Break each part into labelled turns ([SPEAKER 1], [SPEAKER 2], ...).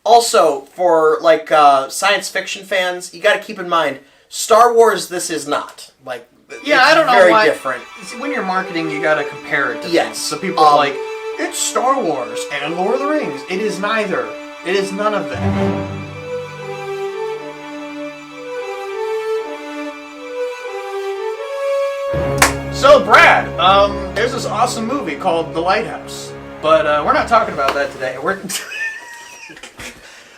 [SPEAKER 1] Also, for like science fiction fans, you got to keep in mind, Star Wars. This is not like.
[SPEAKER 2] Yeah,
[SPEAKER 1] it's
[SPEAKER 2] I don't know
[SPEAKER 1] very
[SPEAKER 2] why.
[SPEAKER 1] Different.
[SPEAKER 2] See, when you're marketing, you got to compare it to
[SPEAKER 1] Yes.
[SPEAKER 2] things. So people are like, it's Star Wars and Lord of the Rings. It is neither. It is none of that. So, Brad, there's this awesome movie called The Lighthouse, but we're not talking about that today. We're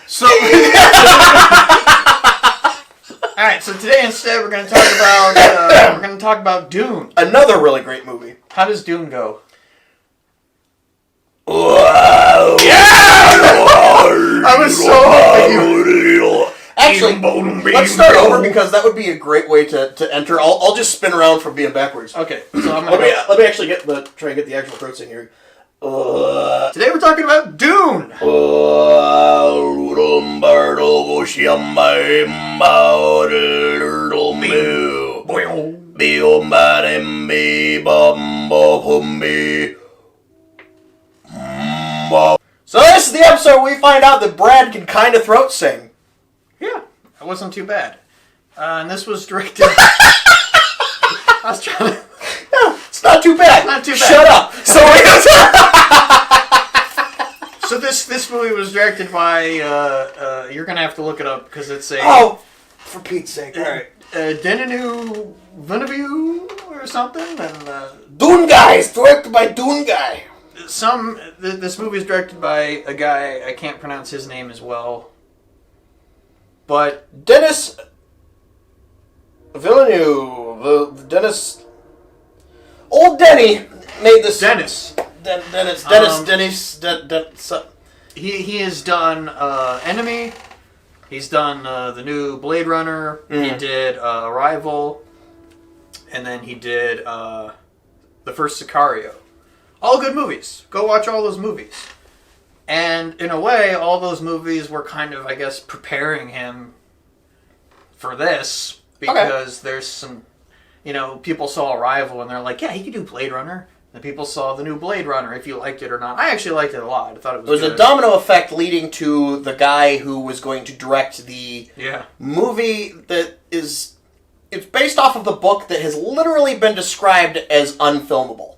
[SPEAKER 2] so. All right, so today instead we're going to talk about Dune.
[SPEAKER 1] Another really great movie.
[SPEAKER 2] How does Dune go?
[SPEAKER 1] Whoa!
[SPEAKER 2] Yeah! I was so hoping you.
[SPEAKER 1] Actually, let's start over because that would be a great way to enter. I'll just spin around from being backwards.
[SPEAKER 2] Okay, so I'm gonna
[SPEAKER 1] let me actually try and get the actual quotes in here.
[SPEAKER 2] Today we're talking about Dune.
[SPEAKER 1] So this is the episode where we find out that Brad can kind of throat sing.
[SPEAKER 2] Yeah, that wasn't too bad. And this was directed. I was trying to.
[SPEAKER 1] Yeah, it's not too bad.
[SPEAKER 2] Not too bad.
[SPEAKER 1] Shut up.
[SPEAKER 2] So this movie was directed by. You're gonna have to look it up because it's a.
[SPEAKER 1] Oh, for Pete's sake! All right.
[SPEAKER 2] Denenu Villeneuve or something, and
[SPEAKER 1] Dune Guy. It's directed by Dune Guy.
[SPEAKER 2] This movie is directed by a guy I can't pronounce his name as well. But
[SPEAKER 1] Dennis Villeneuve, old Denny made this.
[SPEAKER 2] Dennis. He has done Enemy. He's done the new Blade Runner. He did Arrival, and then he did the first Sicario. All good movies. Go watch all those movies. And in a way, all those movies were kind of, I guess, preparing him for this. Because there's some, people saw Arrival and they're like, yeah, he could do Blade Runner. And people saw the new Blade Runner, if you liked it or not. I actually liked it a lot. I thought it was good.
[SPEAKER 1] There was a domino effect leading to the guy who was going to direct the movie that is... It's based off of the book that has literally been described as unfilmable.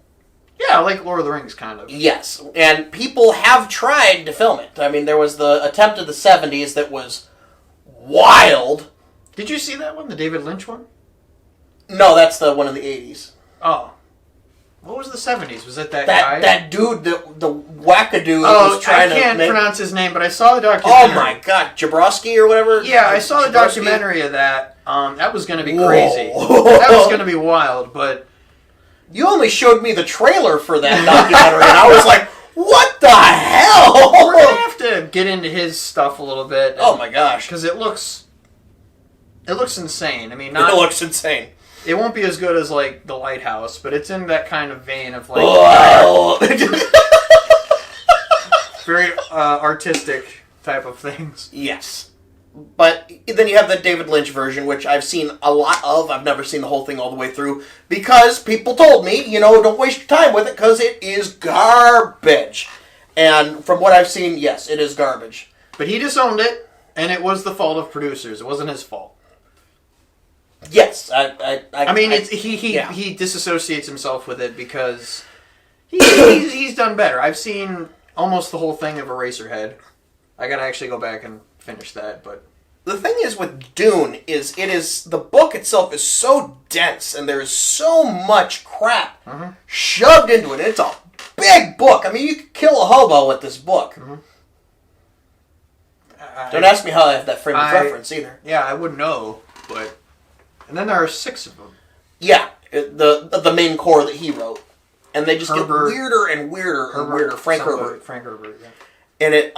[SPEAKER 2] Yeah, like Lord of the Rings, kind of.
[SPEAKER 1] Yes, and people have tried to film it. I mean, there was the attempt of the 70s that was wild.
[SPEAKER 2] Did you see that one, the David Lynch one?
[SPEAKER 1] No, that's the one in the 80s.
[SPEAKER 2] Oh. What was the 70s? Was it that guy?
[SPEAKER 1] That dude, the wackadoo that was trying to
[SPEAKER 2] I can't pronounce his name, but I saw the documentary.
[SPEAKER 1] Oh my god, Jabrowski or whatever?
[SPEAKER 2] Yeah, I saw the documentary of that. That was going to be crazy. That was going to be wild, but...
[SPEAKER 1] You only showed me the trailer for that documentary, and I was like, what the hell?
[SPEAKER 2] We're going to have to get into his stuff a little bit.
[SPEAKER 1] Oh my gosh.
[SPEAKER 2] Because it looks insane. I mean,
[SPEAKER 1] it looks insane.
[SPEAKER 2] It won't be as good as, like, The Lighthouse, but it's in that kind of vein of, like... very artistic type of things.
[SPEAKER 1] Yes. But then you have the David Lynch version, which I've seen a lot of. I've never seen the whole thing all the way through because people told me, don't waste your time with it because it is garbage. And from what I've seen, yes, it is garbage.
[SPEAKER 2] But he disowned it, and it was the fault of producers. It wasn't his fault.
[SPEAKER 1] Yes,
[SPEAKER 2] he disassociates himself with it because he's done better. I've seen almost the whole thing of Eraserhead. I gotta actually go back and finish that, but...
[SPEAKER 1] The thing is with Dune is the book itself is so dense and there is so much crap shoved into it. It's a big book. I mean, you could kill a hobo with this book. Don't ask me how I have that frame of reference either.
[SPEAKER 2] Yeah, I wouldn't know, but... And then there are 6 of them.
[SPEAKER 1] Yeah, the main core that he wrote. And they just get weirder and weirder and weirder. Frank Herbert,
[SPEAKER 2] yeah. And
[SPEAKER 1] it,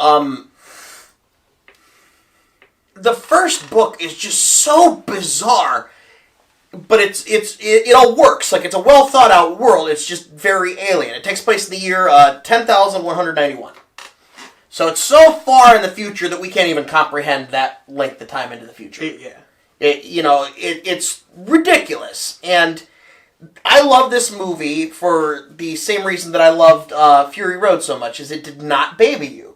[SPEAKER 1] the first book is just so bizarre, but it all works. Like, it's a well thought out world. It's just very alien. It takes place in the year 10,191. So it's so far in the future that we can't even comprehend that length of time into the future. It's ridiculous. And I love this movie for the same reason that I loved Fury Road so much, is it did not baby you.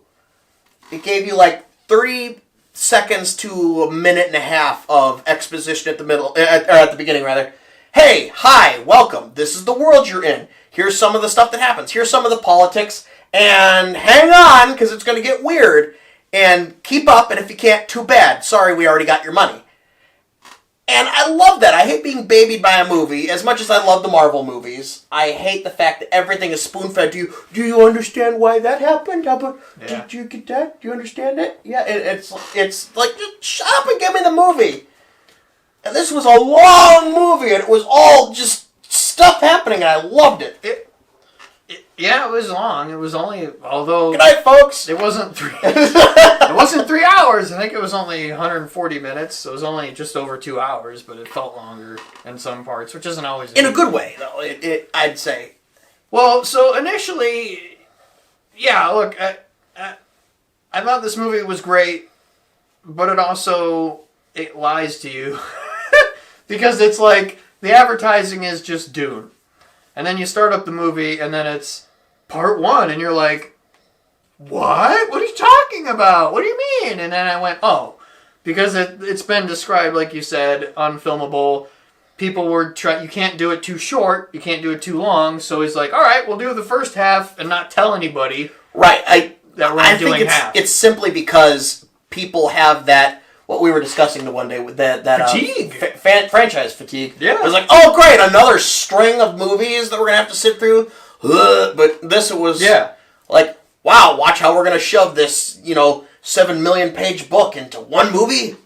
[SPEAKER 1] It gave you, 30 30 seconds to a minute and a half of exposition at the middle, or at the beginning rather. Hey, hi, welcome. This is the world you're in. Here's some of the stuff that happens. Here's some of the politics. And hang on, because it's going to get weird. And keep up, and if you can't, too bad. Sorry, we already got your money. And I love that. I hate being babied by a movie. As much as I love the Marvel movies, I hate the fact that everything is spoon-fed to you. Do you understand why that happened? How about, did you get that? Do you understand it? Yeah, it's like, just shut up and give me the movie. And this was a long movie, and it was all just stuff happening, and I loved it.
[SPEAKER 2] Yeah, it was long. It was only, although...
[SPEAKER 1] Good night, folks!
[SPEAKER 2] It wasn't 3 hours. I think it was only 140 minutes. It was only just over 2 hours, but it felt longer in some parts, which isn't always...
[SPEAKER 1] In a good way, though, I'd say.
[SPEAKER 2] Well, so initially, yeah, look, I thought this movie was great, but it lies to you. Because it's like, the advertising is just Dune. And then you start up the movie, and then it's part 1, and you're like, what? What are you talking about? What do you mean? And then I went, oh, because it's been described, like you said, unfilmable. People were you can't do it too short, you can't do it too long, so he's like, all right, we'll do the first half and not tell anybody.
[SPEAKER 1] Right, I
[SPEAKER 2] think
[SPEAKER 1] it's simply because people have that, what we were discussing the one day with that
[SPEAKER 2] fatigue,
[SPEAKER 1] franchise fatigue.
[SPEAKER 2] Yeah,
[SPEAKER 1] it was like, oh great, another string of movies that we're gonna have to sit through. But this was like, wow, watch how we're gonna shove this 7 million page book into one movie.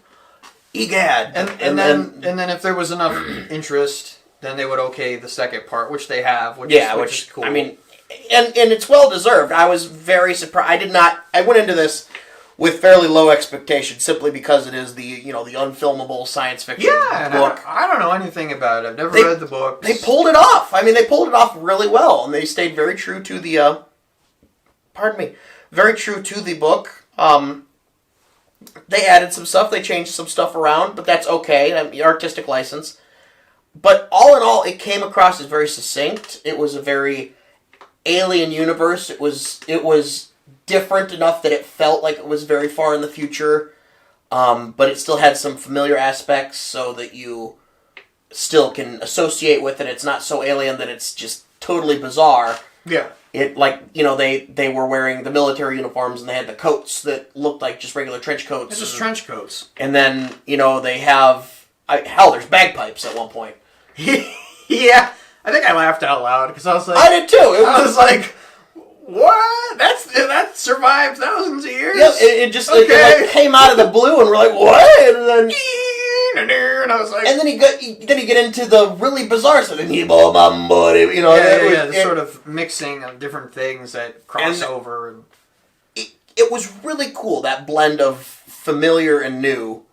[SPEAKER 1] Egad,
[SPEAKER 2] and then if there was enough interest, then they would okay the second part, which they have. Which is cool.
[SPEAKER 1] I mean, and it's well deserved. I was very surprised. I went into this with fairly low expectations, simply because it is the unfilmable science fiction book.
[SPEAKER 2] I don't know anything about it. I've never read the book.
[SPEAKER 1] They pulled it off. I mean, they pulled it off really well, and they stayed very true to the. Very true to the book. They added some stuff. They changed some stuff around, but that's okay. Artistic license. But all in all, it came across as very succinct. It was a very alien universe. It was different enough that it felt like it was very far in the future, but it still had some familiar aspects so that you still can associate with it. It's not so alien that it's just totally bizarre.
[SPEAKER 2] Yeah.
[SPEAKER 1] It they were wearing the military uniforms and they had the coats that looked like just regular trench coats.
[SPEAKER 2] It's just trench coats.
[SPEAKER 1] And then they have there's bagpipes at one point.
[SPEAKER 2] Yeah, I think I laughed out loud because I was like,
[SPEAKER 1] I did too.
[SPEAKER 2] I was like, what? That survived thousands of years?
[SPEAKER 1] Yeah, it just it came out of the blue, and we're like, what? And then,
[SPEAKER 2] and I was like,
[SPEAKER 1] and then you get into the really bizarre stuff.
[SPEAKER 2] The sort of mixing of different things that cross over.
[SPEAKER 1] It was really cool, that blend of familiar and new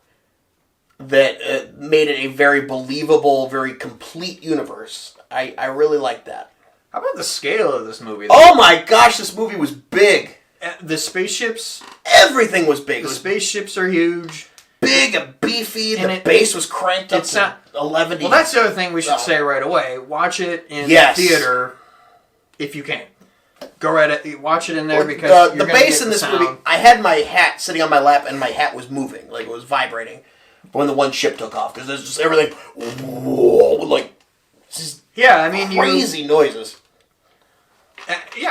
[SPEAKER 1] that made it a very believable, very complete universe. I really liked that.
[SPEAKER 2] How about the scale of this movie?
[SPEAKER 1] Oh my gosh, this movie was big.
[SPEAKER 2] The spaceships?
[SPEAKER 1] Everything was big.
[SPEAKER 2] The spaceships are huge.
[SPEAKER 1] Big and beefy. The bass was cranked up to 11.
[SPEAKER 2] Well, that's the other thing we should say right away. Watch it in theater if you can. Go watch it in there because
[SPEAKER 1] the bass in this movie, I had my hat sitting on my lap and my hat was moving. Like, it was vibrating when the one ship took off. Because there's just everything, crazy noises.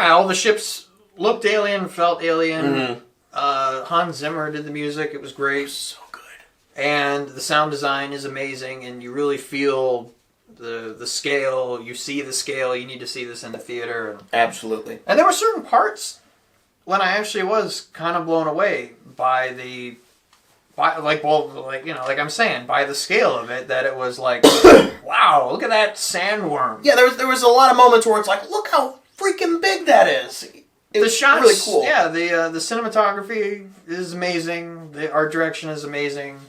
[SPEAKER 2] All the ships looked alien, felt alien. Mm-hmm. Hans Zimmer did the music. It was great.
[SPEAKER 1] So good.
[SPEAKER 2] And the sound design is amazing, and you really feel the scale. You see the scale. You need to see this in the theater.
[SPEAKER 1] Absolutely.
[SPEAKER 2] And there were certain parts when I actually was kind of blown away by like I'm saying, by the scale of it, that it was like, wow, look at that sandworm.
[SPEAKER 1] Yeah, there was a lot of moments where it's like, look how freaking big that is.
[SPEAKER 2] The shots,
[SPEAKER 1] really cool.
[SPEAKER 2] Yeah, the cinematography is amazing. The art direction is amazing.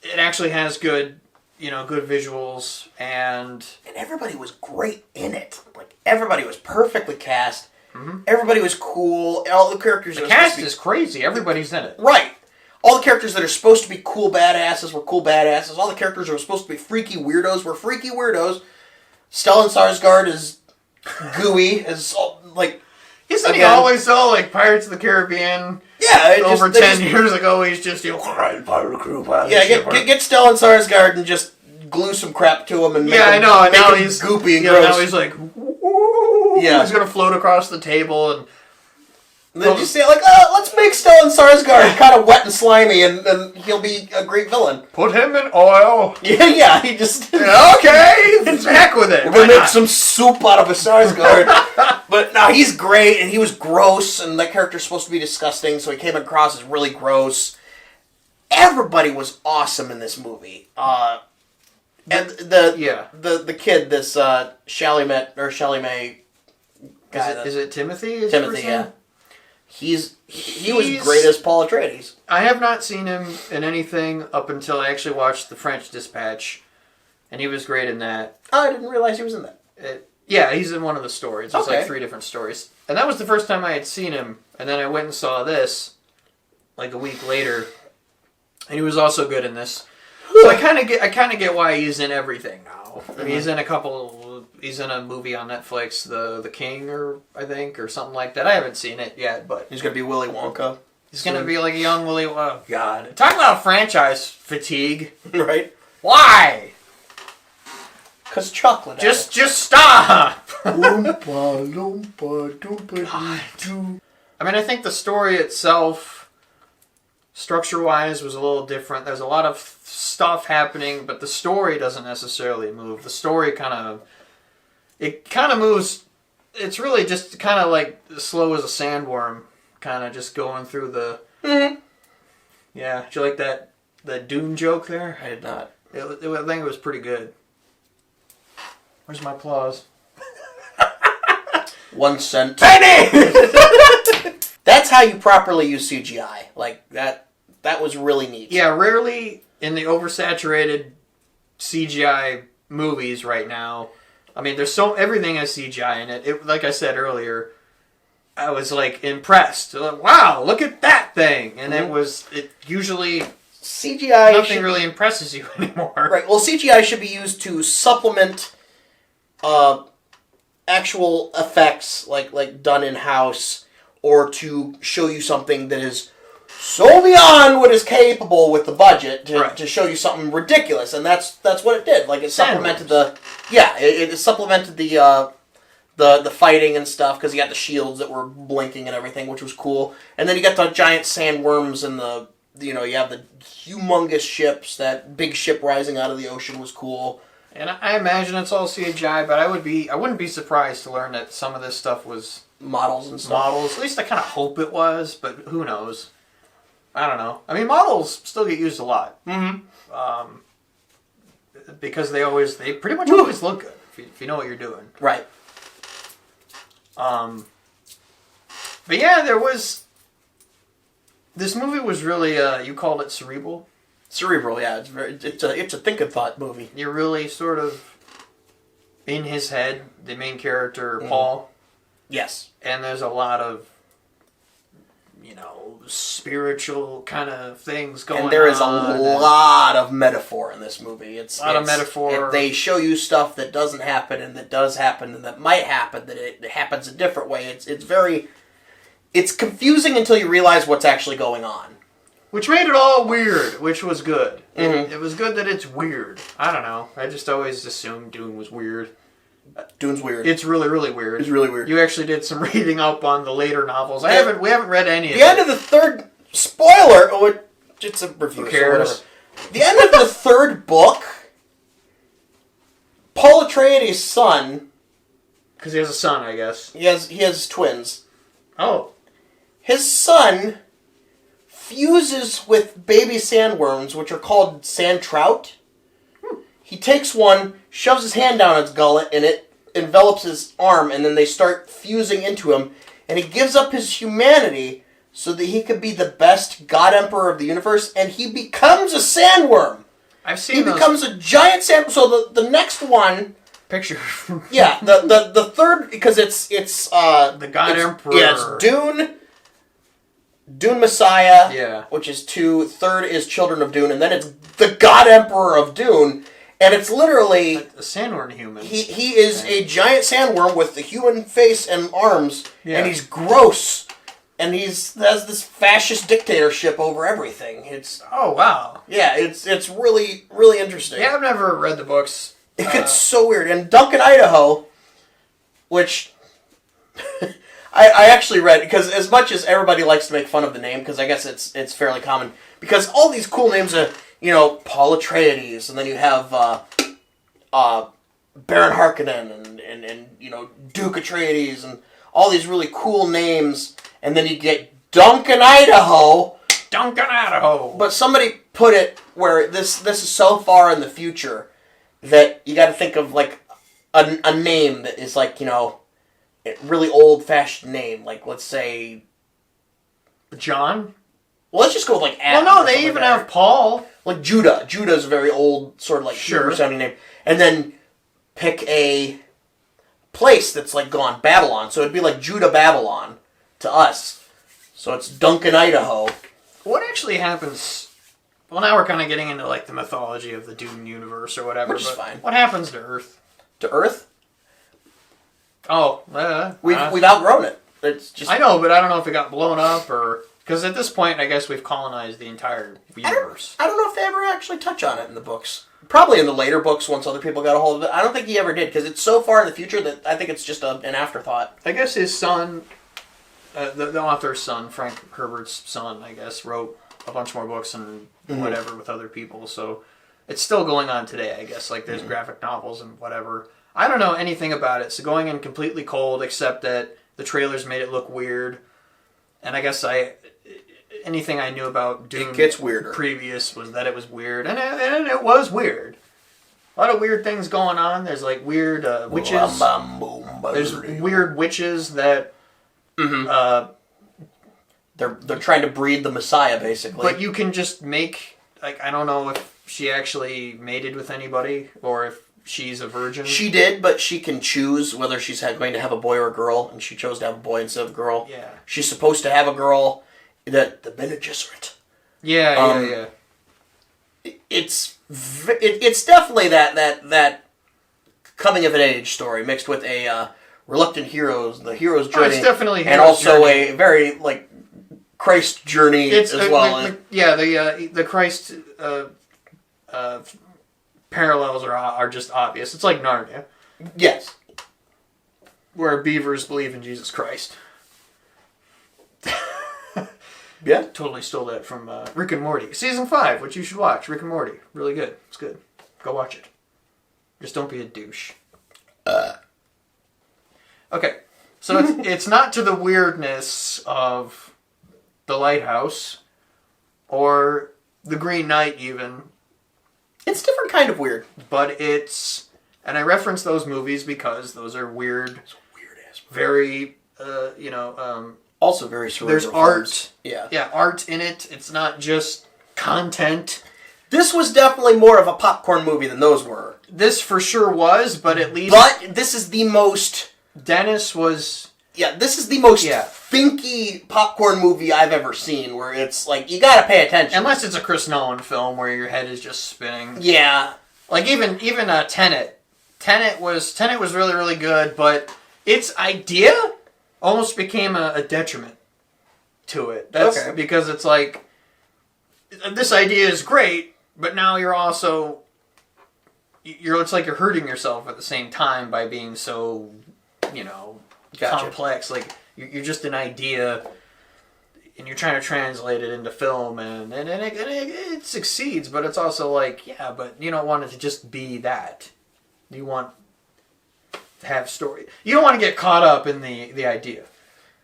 [SPEAKER 2] It actually has good visuals, and
[SPEAKER 1] everybody was great in it. Like, everybody was perfectly cast.
[SPEAKER 2] Mm-hmm.
[SPEAKER 1] Everybody was cool. All the characters.
[SPEAKER 2] The cast is crazy. Everybody's in it.
[SPEAKER 1] Right. All the characters that are supposed to be cool badasses were cool badasses. All the characters that were supposed to be freaky weirdos were freaky weirdos. Stellan Skarsgård is gooey, Isn't he
[SPEAKER 2] always so, like Pirates of the Caribbean?
[SPEAKER 1] Yeah,
[SPEAKER 2] over 10 years ago, he's just get
[SPEAKER 1] Stellan Skarsgård and just glue some crap to him and make
[SPEAKER 2] I know. And
[SPEAKER 1] make
[SPEAKER 2] now
[SPEAKER 1] him
[SPEAKER 2] he's
[SPEAKER 1] goopy and gross.
[SPEAKER 2] Now he's like, he's gonna float across the table and
[SPEAKER 1] then you say like, let's make Stellan Skarsgård kind of wet and slimy, and he'll be a great villain.
[SPEAKER 2] Put him in oil.
[SPEAKER 1] Yeah, he just
[SPEAKER 2] okay, heck with it.
[SPEAKER 1] We'll make some soup out of a Skarsgård. But no, he's great, and he was gross, and that character's supposed to be disgusting, so he came across as really gross. Everybody was awesome in this movie. And the kid, this Chalamet guy.
[SPEAKER 2] Is it TImmothee?
[SPEAKER 1] TImmothee, yeah. He was great as Paul Atreides.
[SPEAKER 2] I have not seen him in anything up until I actually watched The French Dispatch, and he was great in that.
[SPEAKER 1] Oh, I didn't realize he was in that.
[SPEAKER 2] Yeah, he's in one of the stories. It's
[SPEAKER 1] like
[SPEAKER 2] 3 different stories. And that was the first time I had seen him, and then I went and saw this, like a week later, and he was also good in this. So I kind of get why he's in everything now. I mean, he's in a movie on Netflix, The King, or something like that. I haven't seen it yet, but
[SPEAKER 1] he's gonna be Willy Wonka.
[SPEAKER 2] He's gonna be like a young Willy Wonka. Oh, God, talk about franchise fatigue,
[SPEAKER 1] right?
[SPEAKER 2] Why?
[SPEAKER 1] Because chocolate.
[SPEAKER 2] Just stop.
[SPEAKER 1] Oompa loompa doompa doo.
[SPEAKER 2] I mean, I think the story itself, structure-wise, was a little different. There's a lot of stuff happening, but the story doesn't necessarily move. The story kind of moves. It's really just kind of like slow as a sandworm, kind of just going through the...
[SPEAKER 1] Mm-hmm.
[SPEAKER 2] Yeah, did you like that Dune joke there?
[SPEAKER 1] I did not.
[SPEAKER 2] I think it was pretty good. Where's my applause?
[SPEAKER 1] 1 cent.
[SPEAKER 2] Penny!
[SPEAKER 1] That's how you properly use CGI. Like, that was really neat.
[SPEAKER 2] Yeah, rarely in the oversaturated CGI movies right now. I mean, everything has CGI in it. Like I said earlier, I was like impressed. Like, wow, look at that thing! And it usually
[SPEAKER 1] CGI.
[SPEAKER 2] Nothing really impresses you anymore.
[SPEAKER 1] Right. Well, CGI should be used to supplement actual effects, like done in house, or to show you something that is so beyond what is capable with the budget to show you something ridiculous, and that's what it did. Like it supplemented it supplemented the fighting and stuff because you got the shields that were blinking and everything, which was cool. And then you got the giant sandworms and you have the humongous ships. That big ship rising out of the ocean was cool.
[SPEAKER 2] And I imagine it's all CGI, but I wouldn't be surprised to learn that some of this stuff was
[SPEAKER 1] models and stuff.
[SPEAKER 2] Models. At least I kind of hope it was, but who knows? I don't know. I mean, models still get used a lot.
[SPEAKER 1] Mm-hmm.
[SPEAKER 2] Because they pretty much always look good if you know what you're doing.
[SPEAKER 1] Right.
[SPEAKER 2] But yeah, this movie was really, you called it cerebral?
[SPEAKER 1] Cerebral, yeah. It's a think and thought movie.
[SPEAKER 2] You're really sort of in his head, the main character, Paul.
[SPEAKER 1] Yes.
[SPEAKER 2] And there's a lot of, spiritual kind of things going on.
[SPEAKER 1] And there is a lot of metaphor in this movie. It's a lot
[SPEAKER 2] of metaphor.
[SPEAKER 1] They show you stuff that doesn't happen and that does happen and that might happen, that it happens a different way. It's confusing until you realize what's actually going on.
[SPEAKER 2] Which made it all weird, which was good.
[SPEAKER 1] Mm-hmm.
[SPEAKER 2] It was good that it's weird. I don't know. I just always assumed Dune was weird.
[SPEAKER 1] Dune's weird.
[SPEAKER 2] It's really, really weird.
[SPEAKER 1] It's really weird.
[SPEAKER 2] You actually did some reading up on the later novels. We haven't read any of it.
[SPEAKER 1] The end of the third... Spoiler! It's a review.
[SPEAKER 2] Who cares?
[SPEAKER 1] The end of the third book, Paul Atreides' son...
[SPEAKER 2] Because he has a son, I guess.
[SPEAKER 1] He has twins.
[SPEAKER 2] Oh.
[SPEAKER 1] His son fuses with baby sandworms, which are called sand trout. He takes one, shoves his hand down its gullet, and it envelops his arm, and then they start fusing into him, and he gives up his humanity so that he could be the best God Emperor of the universe, and he becomes a sandworm.
[SPEAKER 2] I've seen
[SPEAKER 1] He becomes a giant sandworm. So the next one...
[SPEAKER 2] Picture.
[SPEAKER 1] Yeah, the third, because it's
[SPEAKER 2] the God Emperor.
[SPEAKER 1] Yeah, it's Dune Messiah, which is 2. Third is Children of Dune, and then it's the God Emperor of Dune, and it's literally
[SPEAKER 2] a sandworm human.
[SPEAKER 1] He is a giant sandworm with the human face and arms, and he's gross. and has this fascist dictatorship over everything. It's
[SPEAKER 2] Oh, wow.
[SPEAKER 1] yeah, it's really really interesting.
[SPEAKER 2] Yeah, I've never read the books.
[SPEAKER 1] It gets so weird. And Duncan, Idaho, which I actually read, because as much as everybody likes to make fun of the name, because I guess it's fairly common, because all these cool names are, Paul Atreides, and then you have Baron Harkonnen, and Duke Atreides, and all these really cool names, and then you get Duncan, Idaho.
[SPEAKER 2] Duncan, Idaho.
[SPEAKER 1] But somebody put it where this is so far in the future that you got to think of like a name that is like, a really old-fashioned name, like let's say
[SPEAKER 2] John?
[SPEAKER 1] Well, let's just go with like
[SPEAKER 2] Well, no, they even have Paul.
[SPEAKER 1] Like Judah. Judah's a very old, sort of like Hebrew-sounding name. And then pick a place that's like gone Babylon. So it'd be like Judah Babylon to us. So it's Duncan, Idaho.
[SPEAKER 2] What actually happens... Well, now we're kind of getting into like the mythology of the Dune universe or whatever.
[SPEAKER 1] Which is fine.
[SPEAKER 2] What happens to Earth?
[SPEAKER 1] To Earth?
[SPEAKER 2] Oh,
[SPEAKER 1] we've outgrown it. It's just...
[SPEAKER 2] I know, but I don't know if it got blown up or... Because at this point, I guess we've colonized the entire universe.
[SPEAKER 1] I don't know if they ever actually touch on it in the books. Probably in the later books, once other people got a hold of it. I don't think he ever did, because it's so far in the future that I think it's just an afterthought.
[SPEAKER 2] I guess his son, the author's son, Frank Herbert's son, I guess, wrote a bunch more books and whatever with other people. So it's still going on today, I guess. Like there's graphic novels and whatever. I don't know anything about it, so going in completely cold, except that the trailers made it look weird. And I guess anything I knew about Dune
[SPEAKER 1] it gets weirder.
[SPEAKER 2] Previous was that it was weird. And it was weird. A lot of weird things going on. There's like weird witches. There's weird witches that...
[SPEAKER 1] They're trying to breed the Messiah, basically.
[SPEAKER 2] But you can just make... Like, I don't know if she actually mated with anybody, or if she's a virgin.
[SPEAKER 1] She did, but she can choose whether she's going to have a boy or a girl, and she chose to have a boy instead of a girl.
[SPEAKER 2] Yeah.
[SPEAKER 1] She's supposed to have a girl. The Bene Gesserit.
[SPEAKER 2] Yeah.
[SPEAKER 1] It's definitely that coming of an age story mixed with a reluctant the hero's journey.
[SPEAKER 2] It's definitely
[SPEAKER 1] and also a very like Christ journey as well.
[SPEAKER 2] The Christ parallels are just obvious. It's like Narnia.
[SPEAKER 1] Yes.
[SPEAKER 2] Where beavers believe in Jesus Christ.
[SPEAKER 1] Yeah.
[SPEAKER 2] Totally stole that from Rick and Morty. Season 5, which you should watch. Rick and Morty. Really good. It's good. Go watch it. Just don't be a douche. Okay. So it's not to the weirdness of The Lighthouse or The Green Knight even.
[SPEAKER 1] It's a different kind of weird.
[SPEAKER 2] But it's... And I reference those movies because those are weird.
[SPEAKER 1] It's weird-ass movies.
[SPEAKER 2] Very,
[SPEAKER 1] also very cerebral.
[SPEAKER 2] There's art.
[SPEAKER 1] Yeah.
[SPEAKER 2] Yeah, art in it. It's not just content.
[SPEAKER 1] This was definitely more of a popcorn movie than those were.
[SPEAKER 2] This for sure was, but at least...
[SPEAKER 1] But this is the most...
[SPEAKER 2] Dennis was...
[SPEAKER 1] Yeah, this is the most thinky popcorn movie I've ever seen, where it's like, you gotta pay attention.
[SPEAKER 2] Unless it's a Chris Nolan film where your head is just spinning.
[SPEAKER 1] Yeah.
[SPEAKER 2] Like even Tenet. Tenet was really, really good, but its idea almost became a detriment to it. That's okay. Because it's like, this idea is great, but now you're also... It's like you're hurting yourself at the same time by being so, complex. Like, you're just an idea, and you're trying to translate it into film, and it succeeds, but it's also like, yeah, but you don't want it to just be that. You want to have story. You don't want to get caught up in the idea.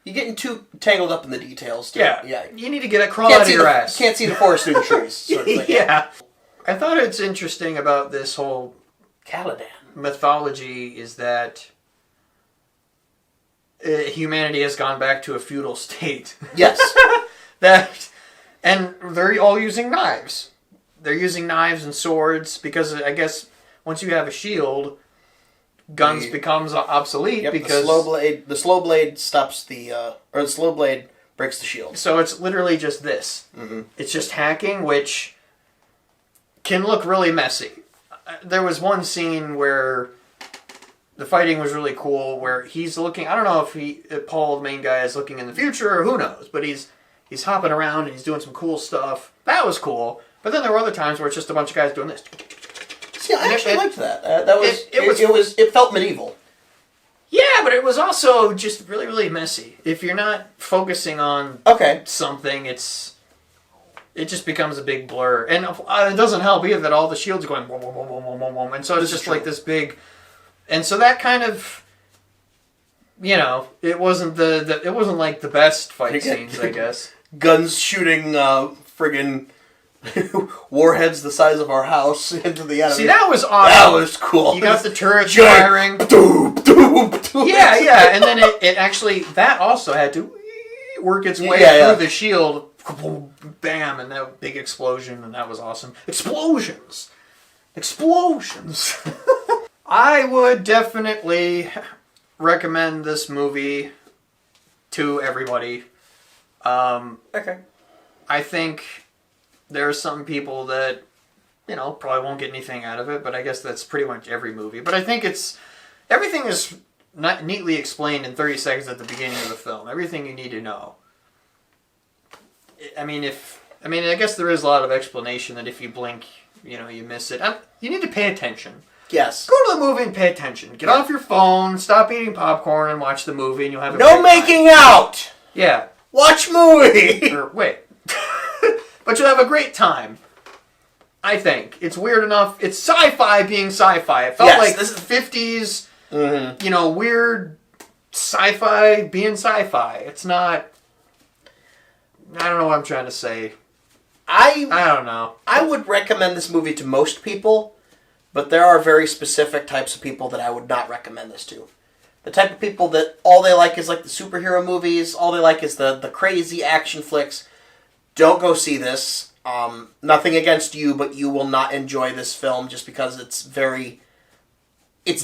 [SPEAKER 1] You're getting too tangled up in the details, too.
[SPEAKER 2] Yeah. You need to get a crawl out of your ass.
[SPEAKER 1] Can't see the forest through the trees. Sort of thing.
[SPEAKER 2] Yeah. I thought it's interesting about this whole
[SPEAKER 1] Caladan
[SPEAKER 2] mythology is that humanity has gone back to a feudal state.
[SPEAKER 1] Yes.
[SPEAKER 2] And they're all using knives. They're using knives and swords because I guess once you have a shield, guns becomes obsolete because
[SPEAKER 1] the slow blade stops the slow blade breaks the shield.
[SPEAKER 2] So it's literally just this. Mm-hmm. It's just hacking, which can look really messy. There was one scene where the fighting was really cool. Where he's looking, I don't know if Paul, the main guy, is looking in the future or who knows, but he's hopping around and he's doing some cool stuff. That was cool. But then there were other times where it's just a bunch of guys doing this.
[SPEAKER 1] See, I actually liked that. It felt medieval.
[SPEAKER 2] Yeah, but it was also just really, really messy. If you're not focusing on something, it just becomes a big blur. And it doesn't help either that all the shields are going boom, boom, boom, boom, boom, boom, boom. And so it's just like this big... And so that kind of... You know, it wasn't it wasn't like the best fight scenes, I guess.
[SPEAKER 1] Guns shooting friggin' warheads the size of our house into the enemy.
[SPEAKER 2] See, that was awesome.
[SPEAKER 1] That was cool.
[SPEAKER 2] You got the turrets firing. Yeah, and then it actually, that also had to work its way through the shield. Bam, and that big explosion, and that was awesome. Explosions! I would definitely recommend this movie to everybody.
[SPEAKER 1] Okay.
[SPEAKER 2] I think there are some people that, you know, probably won't get anything out of it, but I guess that's pretty much every movie. But I think everything is not neatly explained in 30 seconds at the beginning of the film. Everything you need to know. I guess there is a lot of explanation that if you blink, you know, you miss it. You need to pay attention.
[SPEAKER 1] Yes.
[SPEAKER 2] Go to the movie and pay attention. Get off your phone, stop eating popcorn, and watch the movie, and you'll have a
[SPEAKER 1] no
[SPEAKER 2] great
[SPEAKER 1] making
[SPEAKER 2] time.
[SPEAKER 1] out!
[SPEAKER 2] Yeah.
[SPEAKER 1] Watch movie!
[SPEAKER 2] Wait. But you'll have a great time. I think. It's weird enough. It's sci-fi being sci-fi. It felt like this is 50s, you know, weird sci-fi being sci-fi. It's not... I don't know what I'm trying to say. I don't know.
[SPEAKER 1] I would recommend this movie to most people, but there are very specific types of people that I would not recommend this to. The type of people that all they like is like the superhero movies, all they like is the crazy action flicks. Don't go see this. Nothing against you, but you will not enjoy this film just because it's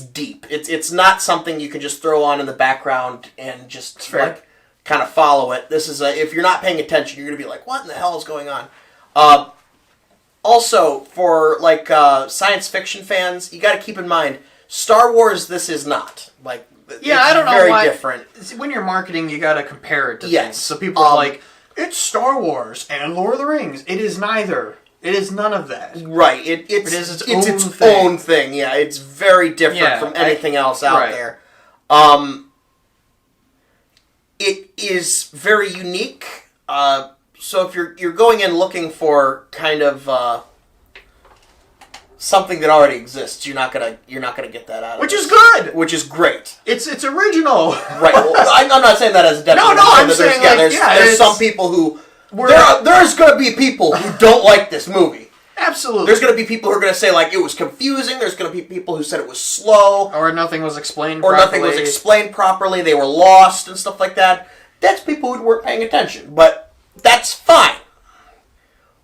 [SPEAKER 1] deep. It's not something you can just throw on in the background and just like kind of follow it. This is if you're not paying attention, you're going to be like, what in the hell is going on? Also, for like science fiction fans, you got to keep in mind, Star Wars, this is not. Like,
[SPEAKER 2] yeah, I don't know
[SPEAKER 1] very
[SPEAKER 2] why.
[SPEAKER 1] Different.
[SPEAKER 2] When you're marketing, you got to compare it to things. So people are like, it's Star Wars and Lord of the Rings. It is neither. It is none of that.
[SPEAKER 1] Right. It's its own thing. Yeah, it's very different from anything else out there. It is very unique. So if you're going in looking for kind of something that already exists, you're not gonna get that out of it.
[SPEAKER 2] Which is good.
[SPEAKER 1] Which is great.
[SPEAKER 2] It's original.
[SPEAKER 1] Right. Well, I'm not saying that as a detriment.
[SPEAKER 2] No, I'm saying
[SPEAKER 1] there's some people who there's going to be people who don't like this movie.
[SPEAKER 2] Absolutely.
[SPEAKER 1] There's going to be people who are going to say like it was confusing. There's going to be people who said it was slow,
[SPEAKER 2] or nothing was explained
[SPEAKER 1] properly. They were lost and stuff like that. That's people who weren't paying attention, but that's fine.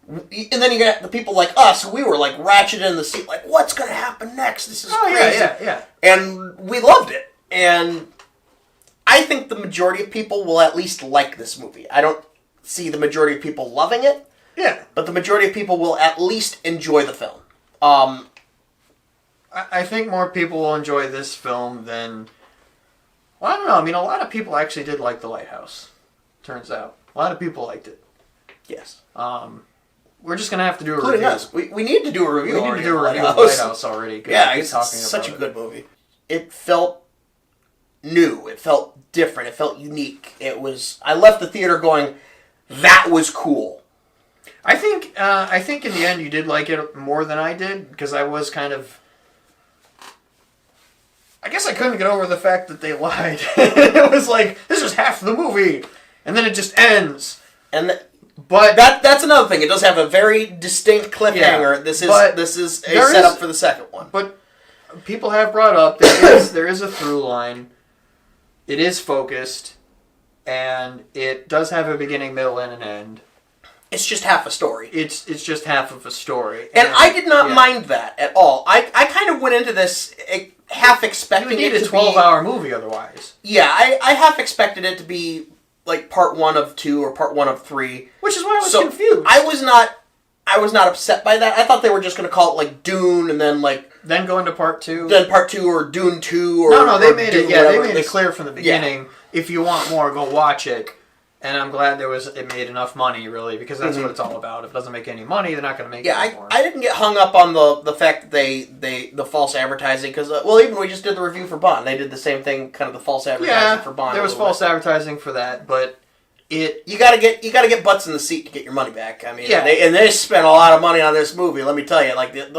[SPEAKER 1] And then you got the people like us who we were like ratcheted in the seat, like what's going to happen next? This is crazy.
[SPEAKER 2] Yeah.
[SPEAKER 1] And we loved it. And I think the majority of people will at least like this movie. I don't see the majority of people loving it.
[SPEAKER 2] Yeah.
[SPEAKER 1] But the majority of people will at least enjoy the film.
[SPEAKER 2] I think more people will enjoy this film than... Well, I don't know. I mean, a lot of people actually did like The Lighthouse. Turns out. A lot of people liked it.
[SPEAKER 1] Yes.
[SPEAKER 2] We're just going to have to do a
[SPEAKER 1] Including
[SPEAKER 2] review.
[SPEAKER 1] us. We need to do a review.
[SPEAKER 2] We need to do a review of The Lighthouse already.
[SPEAKER 1] Yeah, it's such a good movie. It felt new. It felt different. It felt unique. I left the theater going, that was cool.
[SPEAKER 2] I think in the end you did like it more than I did, because I was kind of... I guess I couldn't get over the fact that they lied. It was like, this is half the movie, and then it just ends.
[SPEAKER 1] But that's another thing. It does have a very distinct cliffhanger. Yeah, this is a setup for the second one.
[SPEAKER 2] But people have brought up there is a through line. It is focused, and it does have a beginning, middle, and an end.
[SPEAKER 1] It's just half a story.
[SPEAKER 2] It's just half of a story.
[SPEAKER 1] And I did not mind that at all. I kind of went into this half expecting it to be... You would need a
[SPEAKER 2] 12-hour movie otherwise.
[SPEAKER 1] Yeah, I half expected it to be like part 1 of 2 or part 1 of 3.
[SPEAKER 2] Which is why I was confused.
[SPEAKER 1] I was not upset by that. I thought they were just going to call it like Dune and then like
[SPEAKER 2] Then go into part 2.
[SPEAKER 1] Then part 2 or Dune 2 or
[SPEAKER 2] no, they
[SPEAKER 1] or
[SPEAKER 2] made
[SPEAKER 1] Dune
[SPEAKER 2] it. Yeah, they
[SPEAKER 1] whatever.
[SPEAKER 2] made it clear from the beginning. If you want more, go watch it. And I'm glad it made enough money, really, because that's what it's all about. If it doesn't make any money, they're not going to make it anymore.
[SPEAKER 1] I didn't get hung up on the fact that the false advertising, because, even we just did the review for Bond. They did the same thing, kind of the false advertising for Bond.
[SPEAKER 2] There was false advertising for that, but
[SPEAKER 1] you gotta get butts in the seat to get your money back. I mean, they spent a lot of money on this movie, let me tell you. Like, that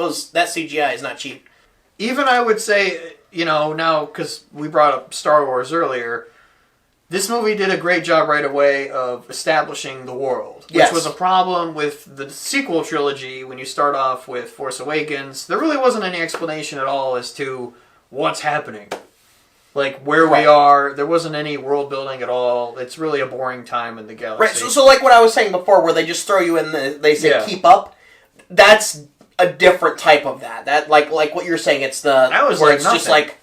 [SPEAKER 1] CGI is not cheap.
[SPEAKER 2] Even I would say, now, because we brought up Star Wars earlier, this movie did a great job right away of establishing the world, which was a problem with the sequel trilogy. When you start off with Force Awakens, there really wasn't any explanation at all as to what's happening. Like, where we are, there wasn't any world building at all. It's really a boring time in the galaxy.
[SPEAKER 1] Right, so like what I was saying before, where they just throw you in they say keep up, that's a different type of that. That, like what you're saying, it's
[SPEAKER 2] that was
[SPEAKER 1] where
[SPEAKER 2] like
[SPEAKER 1] it's
[SPEAKER 2] nothing.
[SPEAKER 1] just like...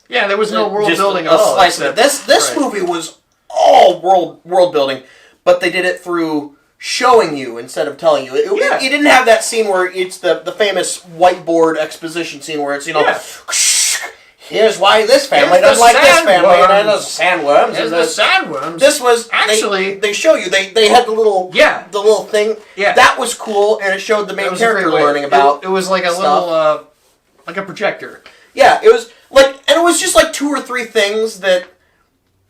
[SPEAKER 2] Yeah, there was no world building at
[SPEAKER 1] a
[SPEAKER 2] all.
[SPEAKER 1] Slice of this movie was all world building, but they did it through showing you instead of telling you. It didn't have that scene where it's the famous whiteboard exposition scene where it's, here's why this family doesn't like this family, and then there's sandworms.
[SPEAKER 2] There's the sandworms.
[SPEAKER 1] This was
[SPEAKER 2] actually
[SPEAKER 1] they show you they had the little thing.
[SPEAKER 2] Yeah,
[SPEAKER 1] that was cool, and it showed the main character learning about.
[SPEAKER 2] It was like a little like a projector.
[SPEAKER 1] Yeah, it was like, and it was just like 2 or 3 things that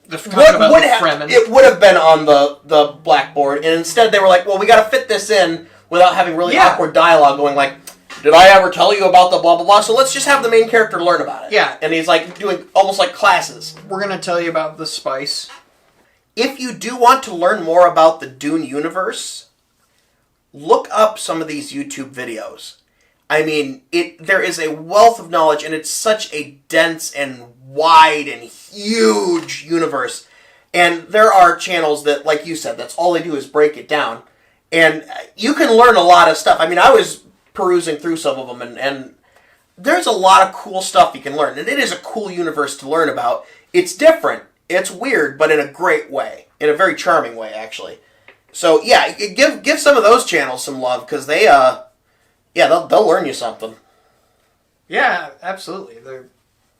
[SPEAKER 1] it would have been on the blackboard, and instead they were like, well, we got to fit this in without having really awkward dialogue going like, did I ever tell you about the blah blah blah? So let's just have the main character learn about it.
[SPEAKER 2] Yeah,
[SPEAKER 1] and he's like doing almost like classes.
[SPEAKER 2] We're gonna tell you about the spice.
[SPEAKER 1] If you do want to learn more about the Dune universe, look up some of these YouTube videos. I mean, there is a wealth of knowledge, and it's such a dense and wide and huge universe. And there are channels that, like you said, that's all they do is break it down. And you can learn a lot of stuff. I mean, I was perusing through some of them, and there's a lot of cool stuff you can learn. And it is a cool universe to learn about. It's different. It's weird, but in a great way. In a very charming way, actually. So, yeah, give some of those channels some love, because they'll learn you something.
[SPEAKER 2] Yeah, absolutely.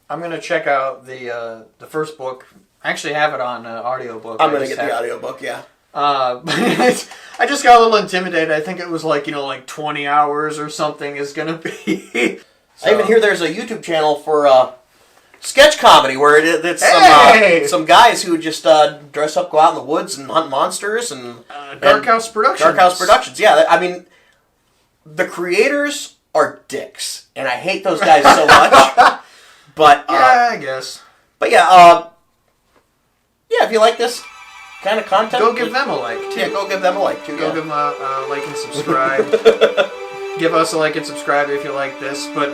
[SPEAKER 2] I'm gonna check out the first book. I actually have it on audiobook.
[SPEAKER 1] I'm gonna get the audiobook, yeah.
[SPEAKER 2] I just got a little intimidated. I think it was like 20 hours or something is gonna be.
[SPEAKER 1] So. I even hear there's a YouTube channel for sketch comedy where it's some guys who just dress up, go out in the woods and hunt monsters and
[SPEAKER 2] Dark House Productions.
[SPEAKER 1] Dark House Productions, yeah. I mean, the creators are dicks, and I hate those guys so much. But
[SPEAKER 2] yeah, I guess.
[SPEAKER 1] But yeah, if you like this kind of content,
[SPEAKER 2] go give them a like too.
[SPEAKER 1] Yeah, go give them a like too.
[SPEAKER 2] Go give them a like and subscribe. Give us a like and subscribe if you like this. But